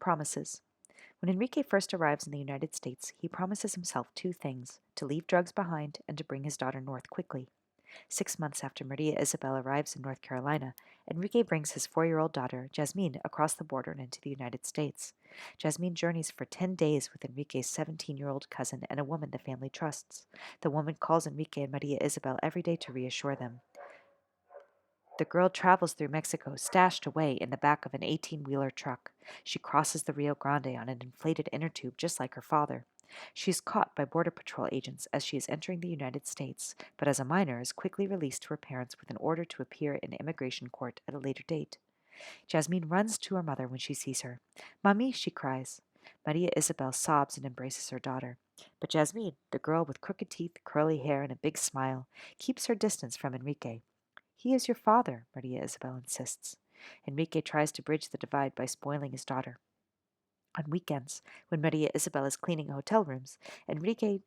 Promises. When Enrique first arrives in the United States, he promises himself two things: to leave drugs behind and to bring his daughter north quickly. 6 months after Maria Isabel arrives in North Carolina, Enrique brings his 4-year-old daughter, Jasmine, across the border and into the United States. Jasmine journeys for 10 days with Enrique's 17-year-old cousin and a woman the family trusts. The woman calls Enrique and Maria Isabel every day to reassure them. The girl travels through Mexico, stashed away in the back of an 18-wheeler truck. She crosses the Rio Grande on an inflated inner tube just like her father. She is caught by Border Patrol agents as she is entering the United States, but as a minor is quickly released to her parents with an order to appear in immigration court at a later date. Jasmine runs to her mother when she sees her. "Mami," she cries. Maria Isabel sobs and embraces her daughter. But Jasmine, the girl with crooked teeth, curly hair, and a big smile, keeps her distance from Enrique. "He is your father," Maria Isabel insists. Enrique tries to bridge the divide by spoiling his daughter. On weekends, when Maria Isabel is cleaning hotel rooms, Enrique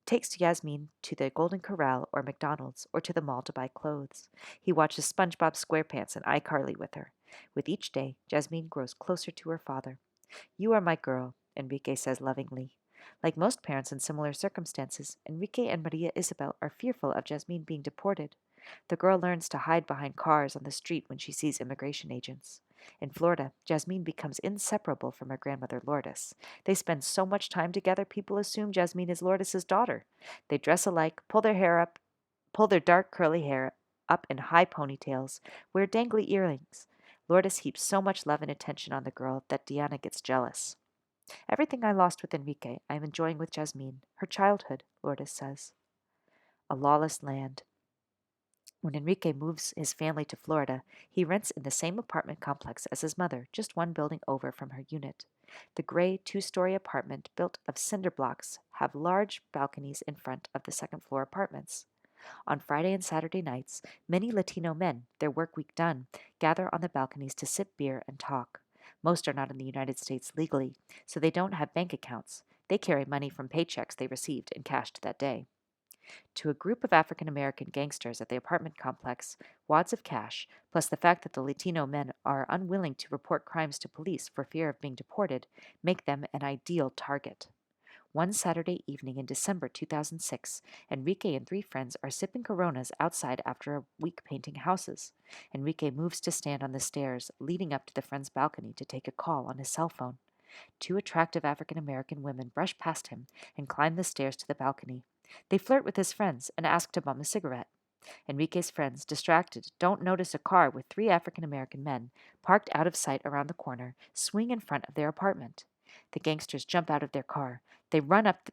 takes Yasmin to the Golden Corral or McDonald's or to the mall to buy clothes. He watches SpongeBob SquarePants and iCarly with her. With each day, Jasmine grows closer to her father. "You are my girl," Enrique says lovingly. Like most parents in similar circumstances, Enrique and Maria Isabel are fearful of Jasmine being deported. The girl learns to hide behind cars on the street when she sees immigration agents. In Florida, Jasmine becomes inseparable from her grandmother Lourdes. They spend so much time together, people assume Jasmine is Lourdes's daughter. They dress alike, pull their dark curly hair up in high ponytails, wear dangly earrings. Lourdes heaps so much love and attention on the girl that Diana gets jealous. "Everything I lost with Enrique, I am enjoying with Jasmine. Her childhood," Lourdes says. A lawless land. When Enrique moves his family to Florida, he rents in the same apartment complex as his mother, just one building over from her unit. The gray 2-story apartment, built of cinder blocks, have large balconies in front of the second-floor apartments. On Friday and Saturday nights, many Latino men, their work week done, gather on the balconies to sip beer and talk. Most are not in the United States legally, so they don't have bank accounts. They carry money from paychecks they received and cashed that day. To a group of African American gangsters at the apartment complex, wads of cash, plus the fact that the Latino men are unwilling to report crimes to police for fear of being deported, make them an ideal target. One Saturday evening in December 2006, Enrique and 3 friends are sipping Coronas outside after a week painting houses. Enrique moves to stand on the stairs leading up to the friend's balcony to take a call on his cell phone. 2 attractive African American women brush past him and climb the stairs to the balcony. They flirt with his friends and ask to bum a cigarette. Enrique's friends, distracted, don't notice a car with 3 African American men, parked out of sight around the corner, swing in front of their apartment. The gangsters jump out of their car. They run up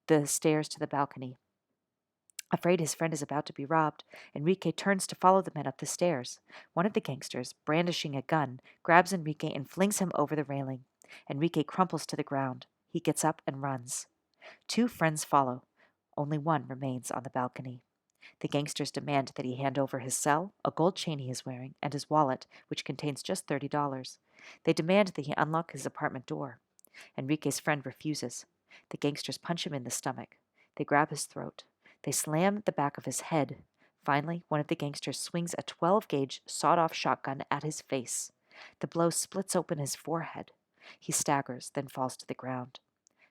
the stairs to the balcony. Afraid his friend is about to be robbed, Enrique turns to follow the men up the stairs. One of the gangsters, brandishing a gun, grabs Enrique and flings him over the railing. Enrique crumples to the ground. He gets up and runs. 2 friends follow. Only one remains on the balcony. The gangsters demand that he hand over his cell, a gold chain he is wearing, and his wallet, which contains just $30. They demand that he unlock his apartment door. Enrique's friend refuses. The gangsters punch him in the stomach. They grab his throat. They slam the back of his head. Finally, one of the gangsters swings a 12-gauge sawed-off shotgun at his face. The blow splits open his forehead. He staggers, then falls to the ground.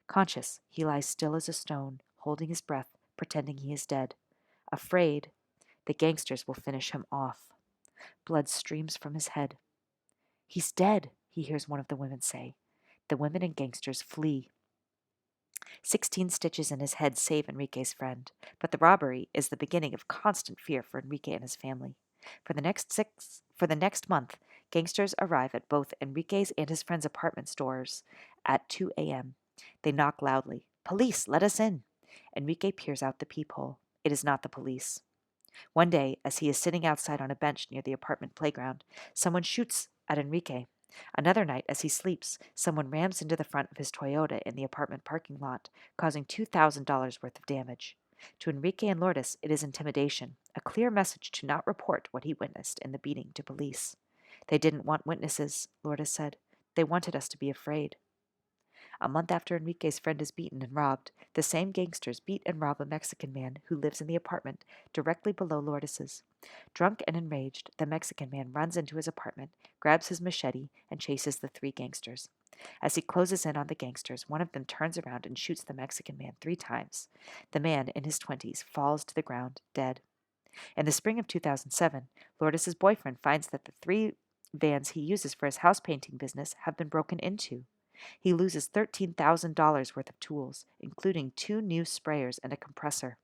Conscious, he lies still as a stone, holding his breath, pretending he is dead. Afraid, the gangsters will finish him off. Blood streams from his head. "He's dead," he hears one of the women say. The women and gangsters flee. 16 stitches in his head save Enrique's friend, but the robbery is the beginning of constant fear for Enrique and his family. For the next month, gangsters arrive at both Enrique's and his friend's apartment doors at 2 a.m. They knock loudly. "Police, let us in." Enrique peers out the peephole. It is not the police. One day, as he is sitting outside on a bench near the apartment playground, someone shoots at Enrique. Another night, as he sleeps, someone rams into the front of his Toyota in the apartment parking lot, causing $2,000 worth of damage. To Enrique and Lourdes, it is intimidation, a clear message to not report what he witnessed in the beating to police. "They didn't want witnesses," Lourdes said. "They wanted us to be afraid." A month after Enrique's friend is beaten and robbed, the same gangsters beat and rob a Mexican man who lives in the apartment directly below Lourdes's. Drunk and enraged, the Mexican man runs into his apartment, grabs his machete, and chases the three gangsters. As he closes in on the gangsters, one of them turns around and shoots the Mexican man 3 times. The man, in his 20s, falls to the ground, dead. In the spring of 2007, Lourdes's boyfriend finds that the 3 vans he uses for his house painting business have been broken into. He loses $13,000 worth of tools, including 2 new sprayers and a compressor.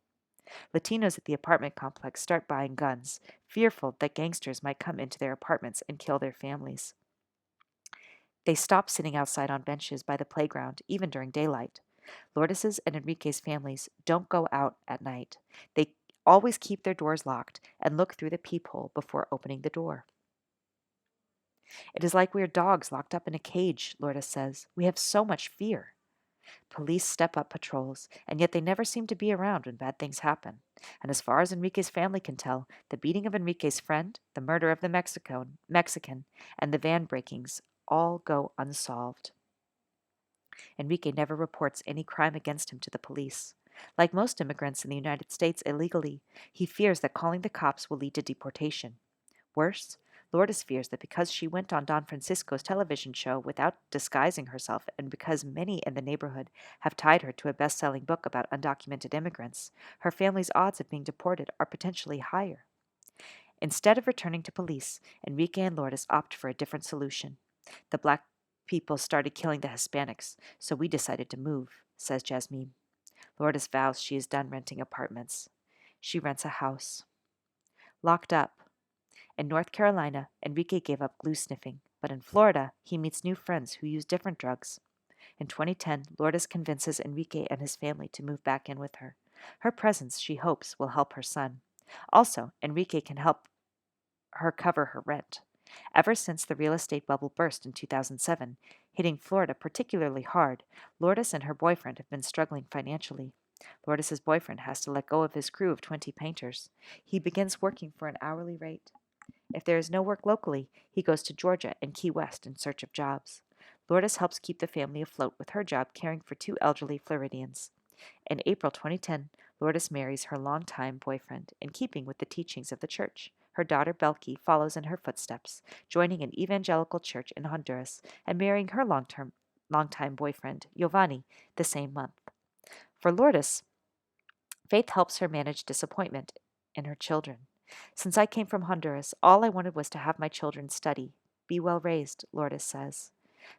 Latinos at the apartment complex start buying guns, fearful that gangsters might come into their apartments and kill their families. They stop sitting outside on benches by the playground, even during daylight. Lourdes's and Enrique's families don't go out at night. They always keep their doors locked and look through the peephole before opening the door. It is like we are dogs locked up in a cage, Lourdes says. We have so much fear. Police step up patrols, and yet they never seem to be around when bad things happen. And as far as Enrique's family can tell, the beating of Enrique's friend, the murder of the Mexican, and the van breakings all go unsolved. Enrique never reports any crime against him to the police. Like most immigrants in the United States illegally, he fears that calling the cops will lead to deportation. Worse, Lourdes fears that because she went on Don Francisco's television show without disguising herself, and because many in the neighborhood have tied her to a best-selling book about undocumented immigrants, her family's odds of being deported are potentially higher. Instead of returning to police, Enrique and Lourdes opt for a different solution. The black people started killing the Hispanics, so we decided to move, says Jasmine. Lourdes vows she is done renting apartments. She rents a house. Locked up. In North Carolina, Enrique gave up glue sniffing, but in Florida, he meets new friends who use different drugs. In 2010, Lourdes convinces Enrique and his family to move back in with her. Her presence, she hopes, will help her son. Also, Enrique can help her cover her rent. Ever since the real estate bubble burst in 2007, hitting Florida particularly hard, Lourdes and her boyfriend have been struggling financially. Lourdes's boyfriend has to let go of his crew of 20 painters. He begins working for an hourly rate. If there is no work locally, he goes to Georgia and Key West in search of jobs. Lourdes helps keep the family afloat with her job caring for 2 elderly Floridians. In April 2010, Lourdes marries her longtime boyfriend, in keeping with the teachings of the church. Her daughter Belkey follows in her footsteps, joining an evangelical church in Honduras and marrying her longtime boyfriend, Giovanni, the same month. For Lourdes, faith helps her manage disappointment in her children. Since I came from Honduras, all I wanted was to have my children study, be well raised, Lourdes says.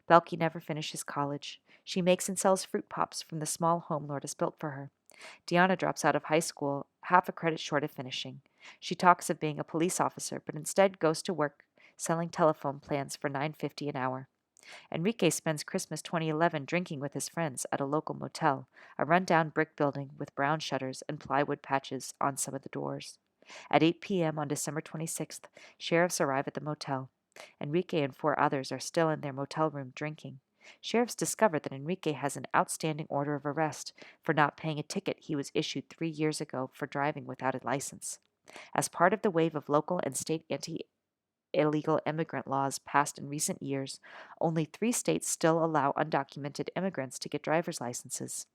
Belkey never finishes college. She makes and sells fruit pops from the small home Lourdes built for her. Diana drops out of high school, half a credit short of finishing. She talks of being a police officer, but instead goes to work selling telephone plans for $9.50 an hour. Enrique spends Christmas 2011 drinking with his friends at a local motel, a run-down brick building with brown shutters and plywood patches on some of the doors. At 8 p.m. on December 26th, sheriffs arrive at the motel. Enrique and 4 others are still in their motel room drinking. Sheriffs discover that Enrique has an outstanding order of arrest for not paying a ticket he was issued 3 years ago for driving without a license. As part of the wave of local and state anti-illegal immigrant laws passed in recent years, only 3 states still allow undocumented immigrants to get driver's licenses.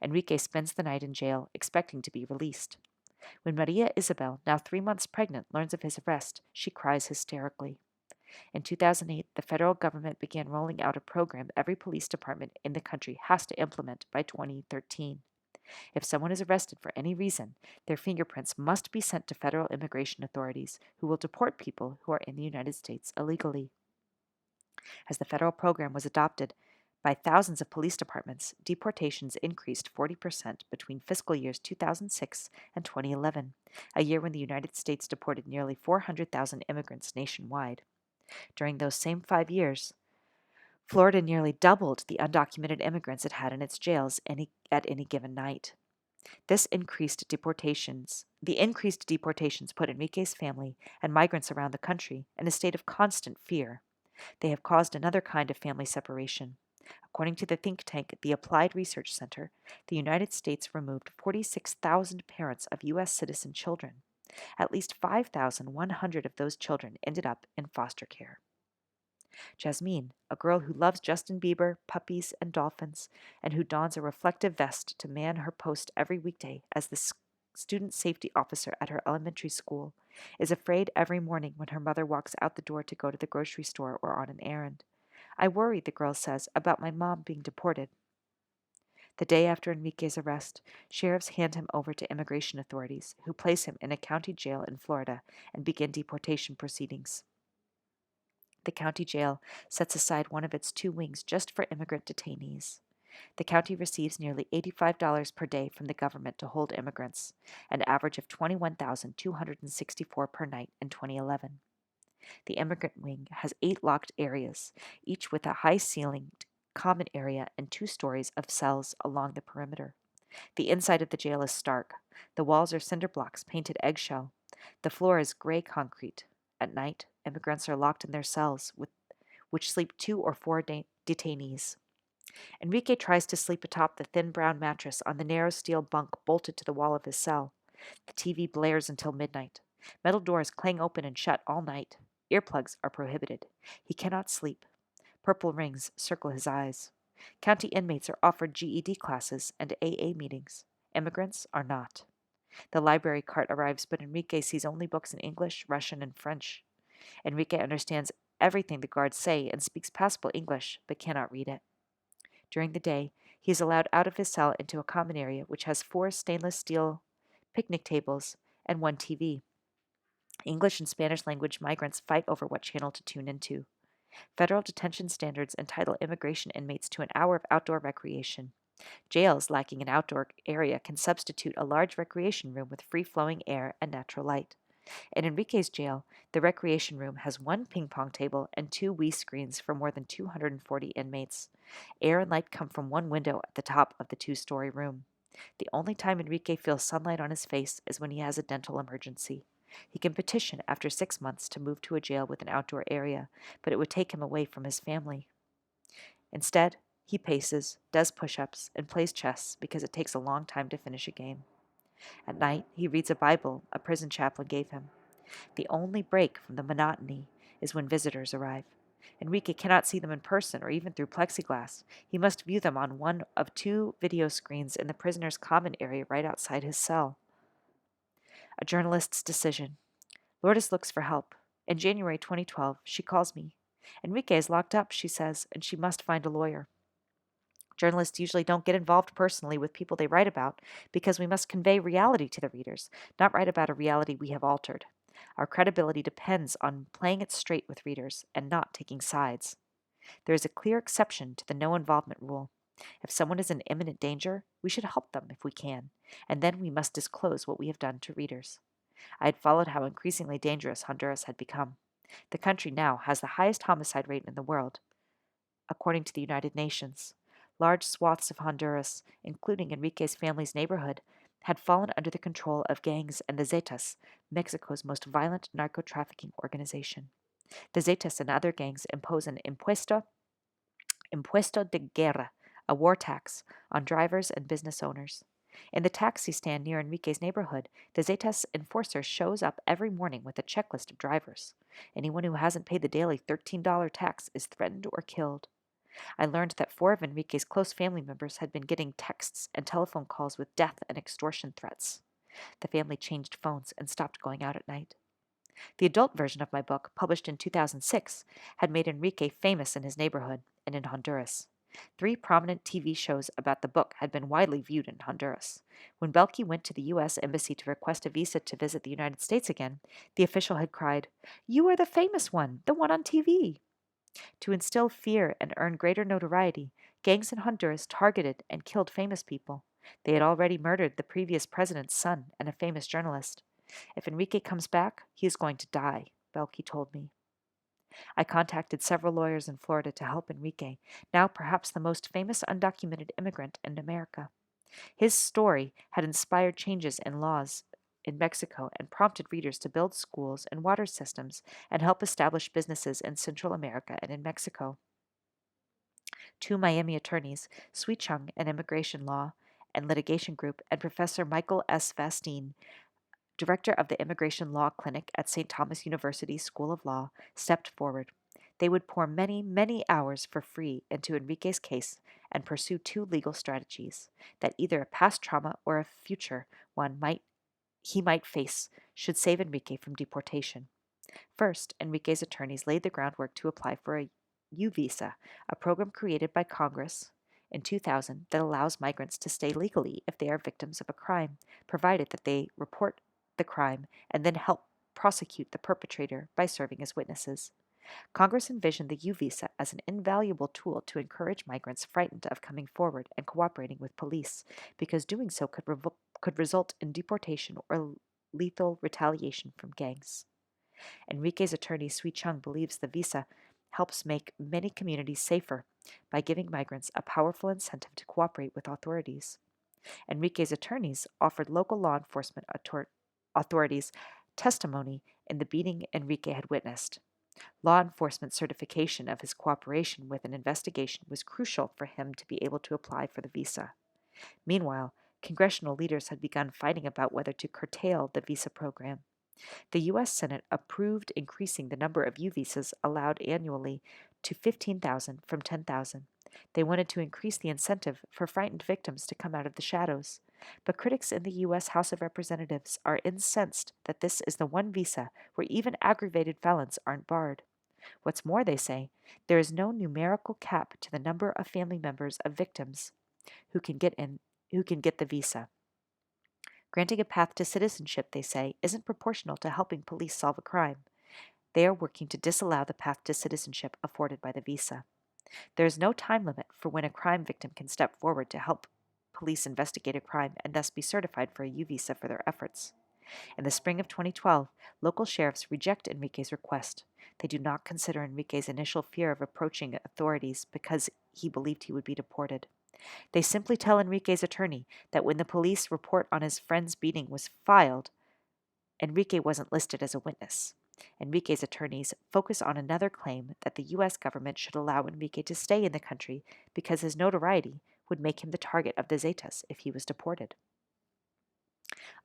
Enrique spends the night in jail, expecting to be released. When Maria Isabel, now 3 months pregnant, learns of his arrest, she cries hysterically. In 2008, the federal government began rolling out a program every police department in the country has to implement by 2013. If someone is arrested for any reason, their fingerprints must be sent to federal immigration authorities, who will deport people who are in the United States illegally. As the federal program was adopted by thousands of police departments, deportations increased 40% between fiscal years 2006 and 2011, a year when the United States deported nearly 400,000 immigrants nationwide. During those same 5 years, Florida nearly doubled the undocumented immigrants it had in its jails at any given night. The increased deportations put Enrique's family and migrants around the country in a state of constant fear. They have caused another kind of family separation. According to the think tank, the Applied Research Center, the United States removed 46,000 parents of U.S. citizen children. At least 5,100 of those children ended up in foster care. Jasmine, a girl who loves Justin Bieber, puppies, and dolphins, and who dons a reflective vest to man her post every weekday as the student safety officer at her elementary school, is afraid every morning when her mother walks out the door to go to the grocery store or on an errand. I worry, the girl says, about my mom being deported. The day after Enrique's arrest, sheriffs hand him over to immigration authorities, who place him in a county jail in Florida and begin deportation proceedings. The county jail sets aside one of its two wings just for immigrant detainees. The county receives nearly $85 per day from the government to hold immigrants, an average of $21,264 per night in 2011. The immigrant wing has 8 locked areas, each with a high-ceilinged common area and 2 stories of cells along the perimeter. The inside of the jail is stark. The walls are cinder blocks painted eggshell. The floor is gray concrete. At night, immigrants are locked in their cells, which sleep 2 or 4 detainees. Enrique tries to sleep atop the thin brown mattress on the narrow steel bunk bolted to the wall of his cell. The TV blares until midnight. Metal doors clang open and shut all night. Earplugs are prohibited. He cannot sleep. Purple rings circle his eyes. County inmates are offered GED classes and AA meetings. Immigrants are not. The library cart arrives, but Enrique sees only books in English, Russian, and French. Enrique understands everything the guards say and speaks passable English, but cannot read it. During the day, he is allowed out of his cell into a common area which has 4 stainless steel picnic tables and 1 TV. English and Spanish language migrants fight over what channel to tune into. Federal detention standards entitle immigration inmates to an hour of outdoor recreation. Jails lacking an outdoor area can substitute a large recreation room with free-flowing air and natural light. In Enrique's jail, the recreation room has 1 ping pong table and 2 Wii screens for more than 240 inmates. Air and light come from 1 window at the top of the 2-story room. The only time Enrique feels sunlight on his face is when he has a dental emergency. He can petition after 6 months to move to a jail with an outdoor area, but it would take him away from his family. Instead, he paces, does push-ups, and plays chess because it takes a long time to finish a game. At night, he reads a Bible a prison chaplain gave him. The only break from the monotony is when visitors arrive. Enrique cannot see them in person or even through plexiglass. He must view them on one of 2 video screens in the prisoner's common area right outside his cell. A journalist's decision. Lourdes looks for help. In January 2012, she calls me. Enrique is locked up, she says, and she must find a lawyer. Journalists usually don't get involved personally with people they write about because we must convey reality to the readers, not write about a reality we have altered. Our credibility depends on playing it straight with readers and not taking sides. There is a clear exception to the no involvement rule. If someone is in imminent danger, we should help them if we can, and then we must disclose what we have done to readers. I had followed how increasingly dangerous Honduras had become. The country now has the highest homicide rate in the world, according to the United Nations. Large swaths of Honduras, including Enrique's family's neighborhood, had fallen under the control of gangs and the Zetas, Mexico's most violent narco-trafficking organization. The Zetas and other gangs impose an impuesto de guerra, a war tax, on drivers and business owners. In the taxi stand near Enrique's neighborhood, the Zetas enforcer shows up every morning with a checklist of drivers. Anyone who hasn't paid the daily $13 tax is threatened or killed. I learned that 4 of Enrique's close family members had been getting texts and telephone calls with death and extortion threats. The family changed phones and stopped going out at night. The adult version of my book, published in 2006, had made Enrique famous in his neighborhood and in Honduras. 3 prominent TV shows about the book had been widely viewed in Honduras. When Belkey went to the U.S. Embassy to request a visa to visit the United States again, the official had cried, "You are the famous one, the one on TV." To instill fear and earn greater notoriety, gangs in Honduras targeted and killed famous people. They had already murdered the previous president's son and a famous journalist. If Enrique comes back, he is going to die, Belkey told me. I contacted several lawyers in Florida to help Enrique, now perhaps the most famous undocumented immigrant in America. His story had inspired changes in laws in Mexico and prompted readers to build schools and water systems and help establish businesses in Central America and in Mexico. 2 Miami attorneys, Sui Chung, an immigration law and litigation group, and Professor Michael S. Vastine, director of the Immigration Law Clinic at St. Thomas University School of Law, stepped forward. They would pour many, many hours for free into Enrique's case and pursue two legal strategies that either a past trauma or a future one he might face should save Enrique from deportation. First, Enrique's attorneys laid the groundwork to apply for a U visa, a program created by Congress in 2000 that allows migrants to stay legally if they are victims of a crime, provided that they report the crime and then help prosecute the perpetrator by serving as witnesses. Congress envisioned the U visa as an invaluable tool to encourage migrants frightened of coming forward and cooperating with police, because doing so could result in deportation or lethal retaliation from gangs. Enrique's attorney Sui Chung believes the visa helps make many communities safer by giving migrants a powerful incentive to cooperate with authorities. Enrique's attorneys offered local law enforcement authorities testimony in the beating Enrique had witnessed. Law enforcement certification of his cooperation with an investigation was crucial for him to be able to apply for the visa. Meanwhile, congressional leaders had begun fighting about whether to curtail the visa program. The U.S. Senate approved increasing the number of U visas allowed annually to 15,000 from 10,000. They wanted to increase the incentive for frightened victims to come out of the shadows. But critics in the U.S. House of Representatives are incensed that this is the one visa where even aggravated felons aren't barred. What's more, they say, there is no numerical cap to the number of family members of victims who can get the visa. Granting a path to citizenship, they say, isn't proportional to helping police solve a crime. They are working to disallow the path to citizenship afforded by the visa. There is no time limit for when a crime victim can step forward to help police investigate a crime and thus be certified for a U visa for their efforts. In the spring of 2012, local sheriffs reject Enrique's request. They do not consider Enrique's initial fear of approaching authorities because he believed he would be deported. They simply tell Enrique's attorney that when the police report on his friend's beating was filed, Enrique wasn't listed as a witness. Enrique's attorneys focus on another claim that the U.S. government should allow Enrique to stay in the country because his notoriety would make him the target of the Zetas if he was deported.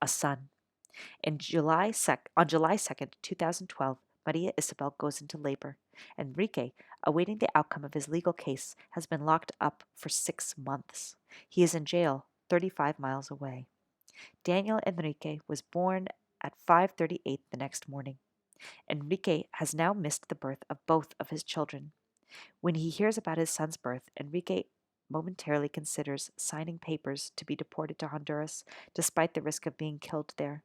A son. On July 2nd, 2012, Maria Isabel goes into labor. Enrique, awaiting the outcome of his legal case, has been locked up for 6 months. He is in jail 35 miles away. Daniel Enrique was born at 5:38 the next morning. Enrique has now missed the birth of both of his children. When he hears about his son's birth, Enrique momentarily considers signing papers to be deported to Honduras, despite the risk of being killed there.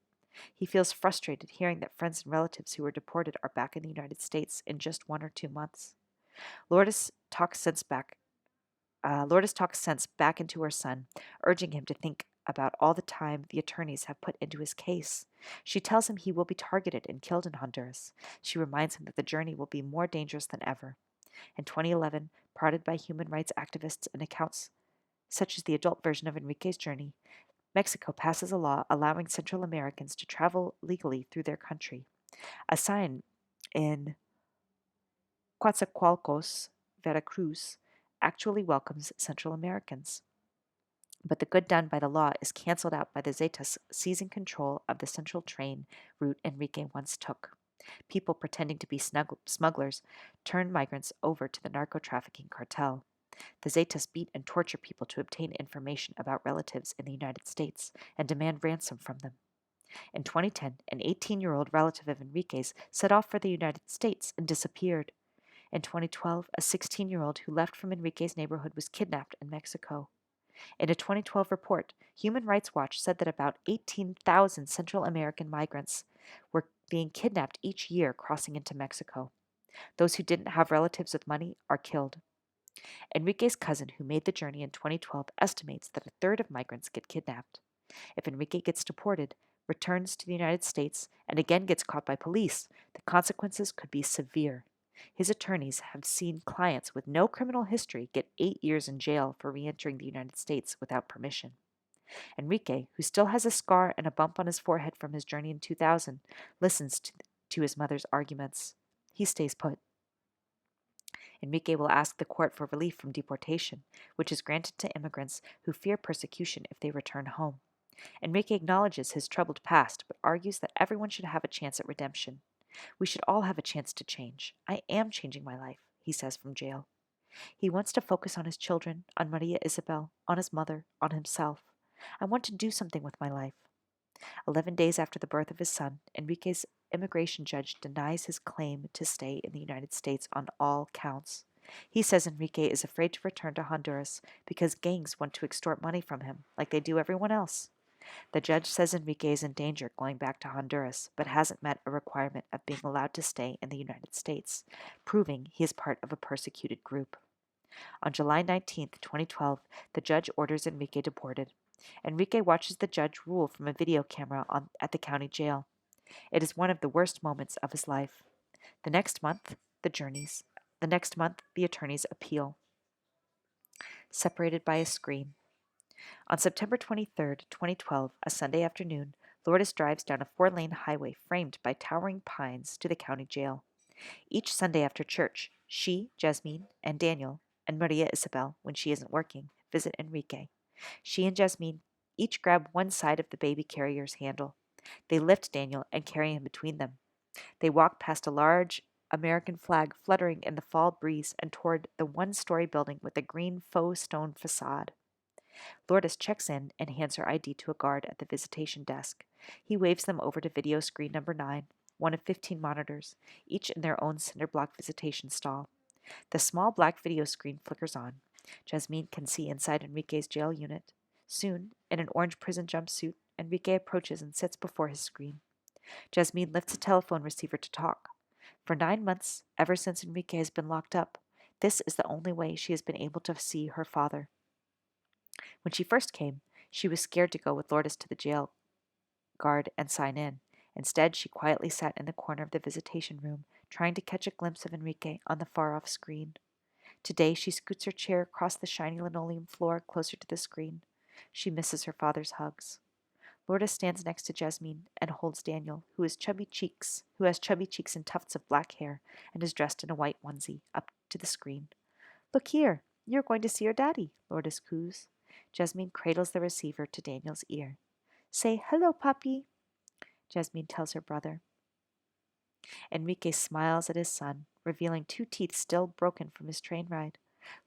He feels frustrated hearing that friends and relatives who were deported are back in the United States in just 1 or 2 months. Lourdes talks sense back into her son, urging him to think about all the time the attorneys have put into his case. She tells him he will be targeted and killed in Honduras. She reminds him that the journey will be more dangerous than ever. In 2011, prodded by human rights activists and accounts such as the adult version of Enrique's journey, Mexico passes a law allowing Central Americans to travel legally through their country. A sign in Coatzacoalcos, Veracruz, actually welcomes Central Americans. But the good done by the law is canceled out by the Zetas seizing control of the central train route Enrique once took. People pretending to be smugglers turn migrants over to the narco-trafficking cartel. The Zetas beat and torture people to obtain information about relatives in the United States and demand ransom from them. In 2010, an 18-year-old relative of Enrique's set off for the United States and disappeared. In 2012, a 16-year-old who left from Enrique's neighborhood was kidnapped in Mexico. In a 2012 report, Human Rights Watch said that about 18,000 Central American migrants were being kidnapped each year crossing into Mexico. Those who didn't have relatives with money are killed. Enrique's cousin, who made the journey in 2012, estimates that a third of migrants get kidnapped. If Enrique gets deported, returns to the United States, and again gets caught by police, the consequences could be severe. His attorneys have seen clients with no criminal history get 8 years in jail for re-entering the United States without permission. Enrique, who still has a scar and a bump on his forehead from his journey in 2000, listens to his mother's arguments. He stays put. Enrique will ask the court for relief from deportation, which is granted to immigrants who fear persecution if they return home. Enrique acknowledges his troubled past, but argues that everyone should have a chance at redemption. We should all have a chance to change. I am changing my life, he says from jail. He wants to focus on his children, on Maria Isabel, on his mother, on himself. I want to do something with my life. 11 days after the birth of his son, Enrique's immigration judge denies his claim to stay in the United States on all counts. He says Enrique is afraid to return to Honduras because gangs want to extort money from him, like they do everyone else. The judge says Enrique is in danger going back to Honduras, but hasn't met a requirement of being allowed to stay in the United States, proving he is part of a persecuted group. On July 19, 2012, the judge orders Enrique deported. Enrique watches the judge rule from a video camera at the county jail. It is one of the worst moments of his life. The next month, the attorneys appeal. Separated by a screen. On September 23, 2012, a Sunday afternoon, Lourdes drives down a 4-lane highway framed by towering pines to the county jail. Each Sunday after church, she, Jasmine, and Daniel, and Maria Isabel, when she isn't working, visit Enrique. She and Jasmine each grab one side of the baby carrier's handle. They lift Daniel and carry him between them. They walk past a large American flag fluttering in the fall breeze and toward the one-story building with a green faux stone facade. Lourdes checks in and hands her ID to a guard at the visitation desk. He waves them over to video screen number 9, one of 15 monitors, each in their own cinder block visitation stall. The small black video screen flickers on. Jasmine can see inside Enrique's jail unit. Soon, in an orange prison jumpsuit, Enrique approaches and sits before his screen. Jasmine lifts a telephone receiver to talk. For 9 months, ever since Enrique has been locked up, this is the only way she has been able to see her father. When she first came, she was scared to go with Lourdes to the jail guard and sign in. Instead, she quietly sat in the corner of the visitation room, trying to catch a glimpse of Enrique on the far-off screen. Today, she scoots her chair across the shiny linoleum floor closer to the screen. She misses her father's hugs. Lourdes stands next to Jasmine and holds Daniel, who has chubby cheeks and tufts of black hair, and is dressed in a white onesie, up to the screen. "Look here, you're going to see your daddy," Lourdes coos. Jasmine cradles the receiver to Daniel's ear. "Say hello, puppy," Jasmine tells her brother. Enrique smiles at his son, revealing 2 teeth still broken from his train ride.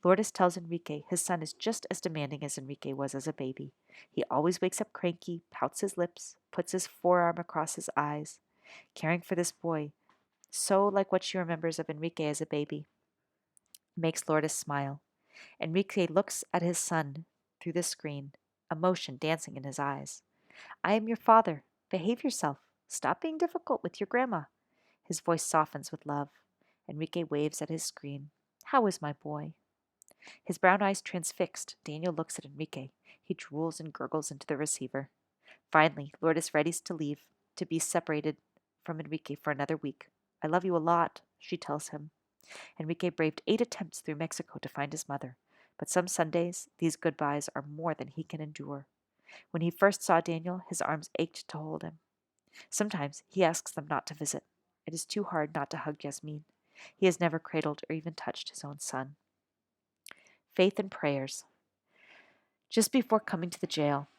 Lourdes tells Enrique his son is just as demanding as Enrique was as a baby. He always wakes up cranky, pouts his lips, puts his forearm across his eyes. Caring for this boy, so like what she remembers of Enrique as a baby, makes Lourdes smile. Enrique looks at his son through the screen, emotion dancing in his eyes. "I am your father. Behave yourself. Stop being difficult with your grandma." His voice softens with love. Enrique waves at his screen. "How is my boy?" His brown eyes transfixed, Daniel looks at Enrique. He drools and gurgles into the receiver. Finally, Lourdes readies to leave, to be separated from Enrique for another week. "I love you a lot," she tells him. Enrique braved 8 attempts through Mexico to find his mother, but some Sundays these goodbyes are more than he can endure. When he first saw Daniel, his arms ached to hold him. Sometimes he asks them not to visit. It is too hard not to hug Jasmine. He has never cradled or even touched his own son. Faith and prayers. Just before coming to the jail,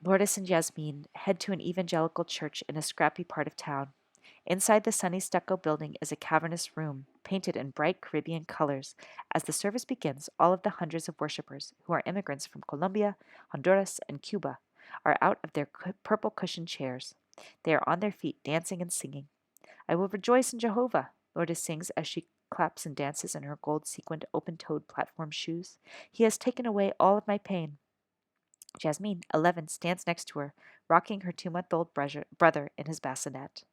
Lourdes and Jasmine head to an evangelical church in a scrappy part of town. Inside the sunny stucco building is a cavernous room, painted in bright Caribbean colors. As the service begins, all of the hundreds of worshippers, who are immigrants from Colombia, Honduras, and Cuba, are out of their purple cushioned chairs. They are on their feet, dancing and singing. "I will rejoice in Jehovah," Lourdes sings as she claps and dances in her gold-sequined, open-toed platform shoes. "He has taken away all of my pain." Jasmine, 11, stands next to her, rocking her 2-month-old brother in his bassinet.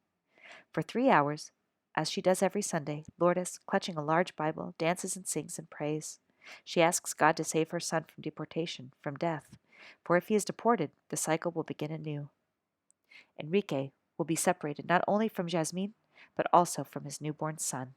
For 3 hours, as she does every Sunday, Lourdes, clutching a large Bible, dances and sings and prays. She asks God to save her son from deportation, from death, for if he is deported, the cycle will begin anew. Enrique will be separated not only from Jasmine, but also from his newborn son.